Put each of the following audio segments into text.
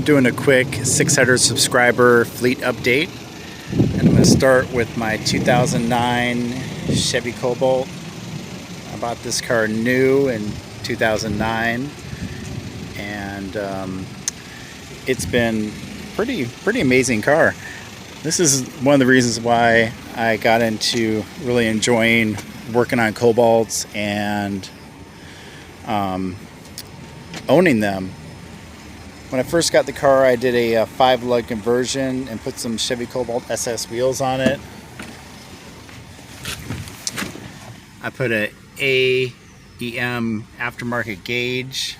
I'm doing a quick 600 subscriber fleet update, and I'm going to start with my 2009 Chevy Cobalt. I bought this car new in 2009, and it's been pretty amazing car. This is one of the reasons why I got into really enjoying working on Cobalts and owning them. When I first got the car, I did a 5-lug conversion and put some Chevy Cobalt SS wheels on it. I put a AEM aftermarket gauge,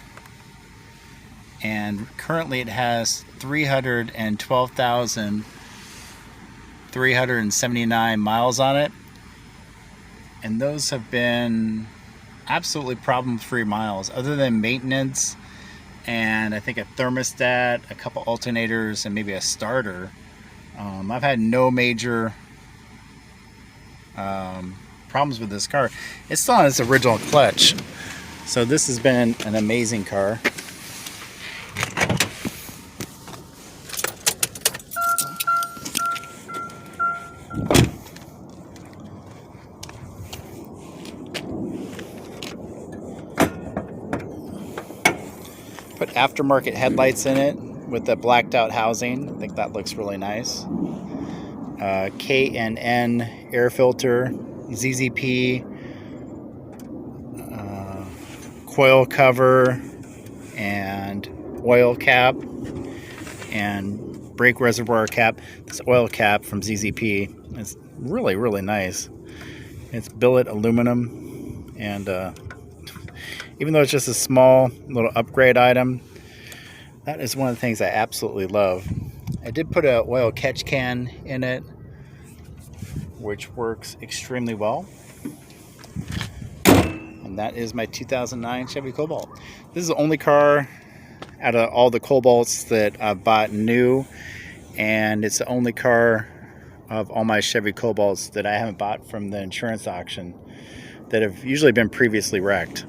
and currently it has 312,379 miles on it, and those have been absolutely problem-free miles, other than maintenance and I think a thermostat, a couple alternators, and maybe a starter. I've had no major problems with this car. It's still on its original clutch, so this has been an amazing car. Put aftermarket headlights in it with the blacked out housing. I think that looks really nice. K&N air filter, ZZP, coil cover, and oil cap, and brake reservoir cap. This oil cap from ZZP is really nice. It's billet aluminum, and even though it's just a small little upgrade item, that is one of the things I absolutely love. I did put an oil catch can in it, which works extremely well. And that is my 2009 Chevy Cobalt. This is the only car out of all the Cobalts that I've bought new, and it's the only car of all my Chevy Cobalts that I haven't bought from the insurance auction that have usually been previously wrecked.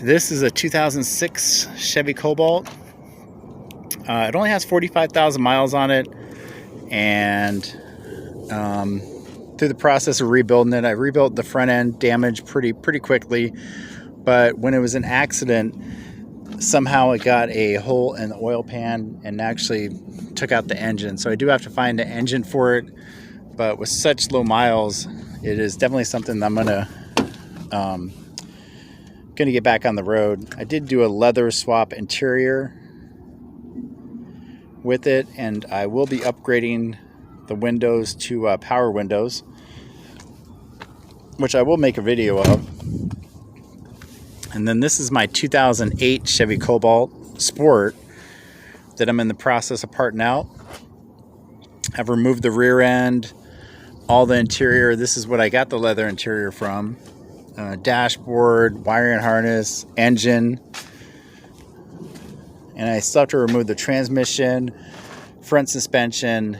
This is a 2006 Chevy Cobalt. It only has 45,000 miles on it, and through the process of rebuilding it, I rebuilt the front end damage pretty quickly, but when it was an accident, somehow it got a hole in the oil pan and actually took out the engine. So I do have to find an engine for it, but with such low miles, it is definitely something that I'm gonna get back on the road. I did do a leather swap interior with it, and I will be upgrading the windows to power windows, which I will make a video of. And then this is my 2008 Chevy Cobalt Sport that I'm in the process of parting out. I've removed the rear end, all the interior. This is what I got the leather interior from. Dashboard, wiring harness, engine, and I still have to remove the transmission, front suspension,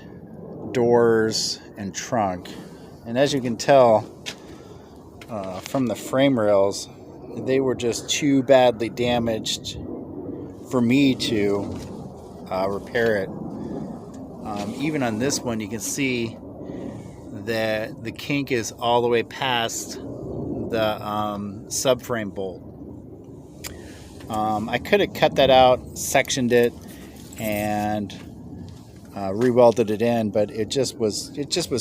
doors, and trunk. And as you can tell from the frame rails, they were just too badly damaged for me to repair it. Even on this one, you can see that the kink is all the way past the subframe bolt. I could have cut that out, sectioned it, and re-welded it in, but it just was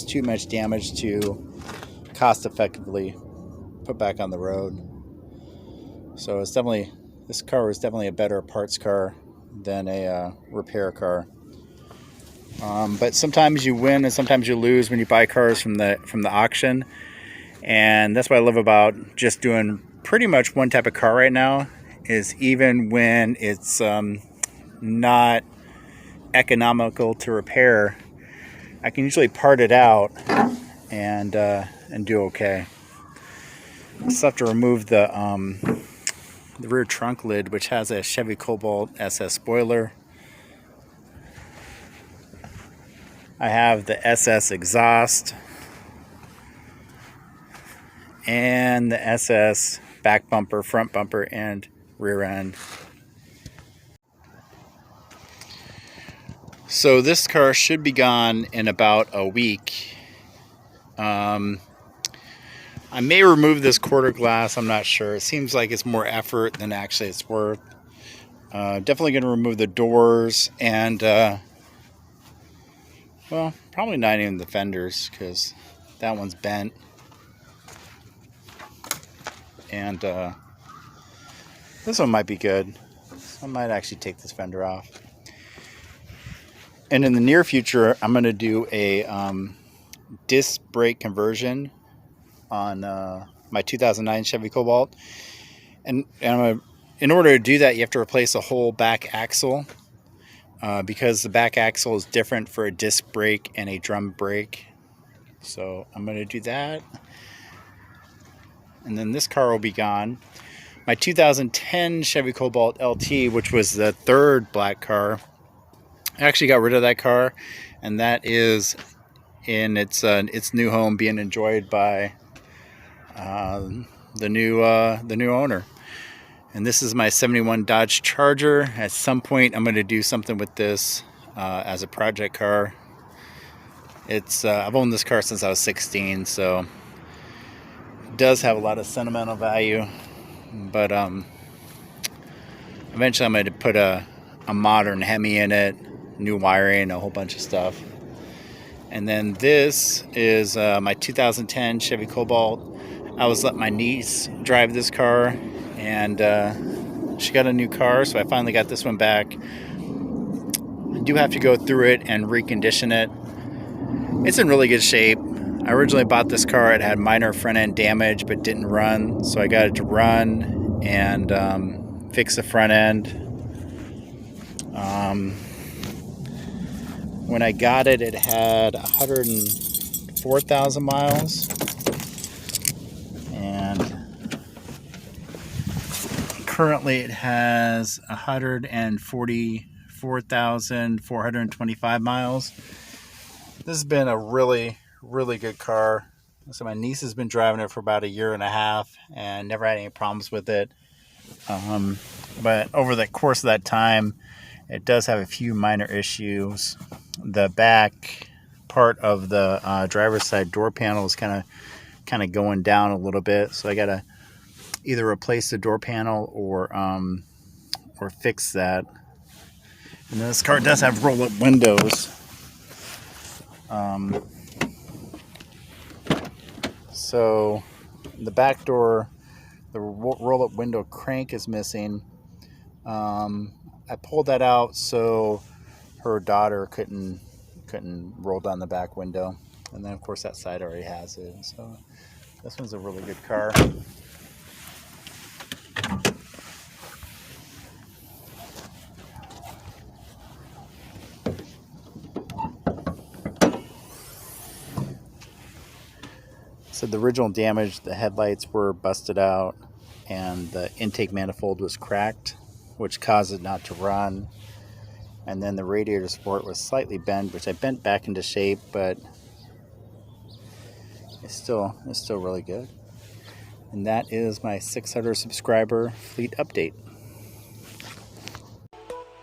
too much damage to cost effectively put back on the road. So it's definitely, this car is definitely a better parts car than a repair car. But sometimes you win and sometimes you lose when you buy cars from the auction. And that's what I love about just doing pretty much one type of car right now, is even when it's not economical to repair, I can usually part it out and do okay. I just have to remove the rear trunk lid, which has a Chevy Cobalt SS spoiler. I have the SS exhaust and the SS back bumper, front bumper, and rear end. So this car should be gone in about a week. I may remove this quarter glass. I'm not sure. It seems like it's more effort than actually it's worth. Definitely going to remove the doors and, well, probably not even the fenders because that one's bent. And this one might be good. I might actually take this fender off. And in the near future, I'm going to do a disc brake conversion on my 2009 Chevy Cobalt. And in order to do that, you have to replace the whole back axle because the back axle is different for a disc brake and a drum brake. So I'm going to do that. And then this car will be gone. My 2010 Chevy Cobalt LT, which was the third black car, I actually got rid of that car, and that is in its new home, being enjoyed by the new owner. And this is my 71 Dodge Charger. At some point, I'm going to do something with this as a project car. I've owned this car since I was 16, so it does have a lot of sentimental value. But eventually I'm going to put a modern Hemi in it, new wiring, a whole bunch of stuff. And then this is my 2010 Chevy Cobalt. I was letting my niece drive this car, and she got a new car, so I finally got this one back. I do have to go through it and recondition it. It's in really good shape. I originally bought this car. It had minor front end damage but didn't run, so I got it to run and fix the front end. When I got it, it had 104,000 miles, and currently it has 144,425 miles. This has been a really good car. So my niece has been driving it for about a year and a half and never had any problems with it. But over the course of that time, it does have a few minor issues. The back part of the driver's side door panel is kind of going down a little bit, so I gotta either replace the door panel or fix that. And this car does have roll-up windows. So the back door, the roll-up window crank is missing. I pulled that out so her daughter couldn't roll down the back window, and then of course that side already has it. So this one's a really good car. So the original damage, the headlights were busted out and the intake manifold was cracked, which caused it not to run. And then the radiator support was slightly bent, which I bent back into shape, but it's still really good. And that is my 600 subscriber fleet update.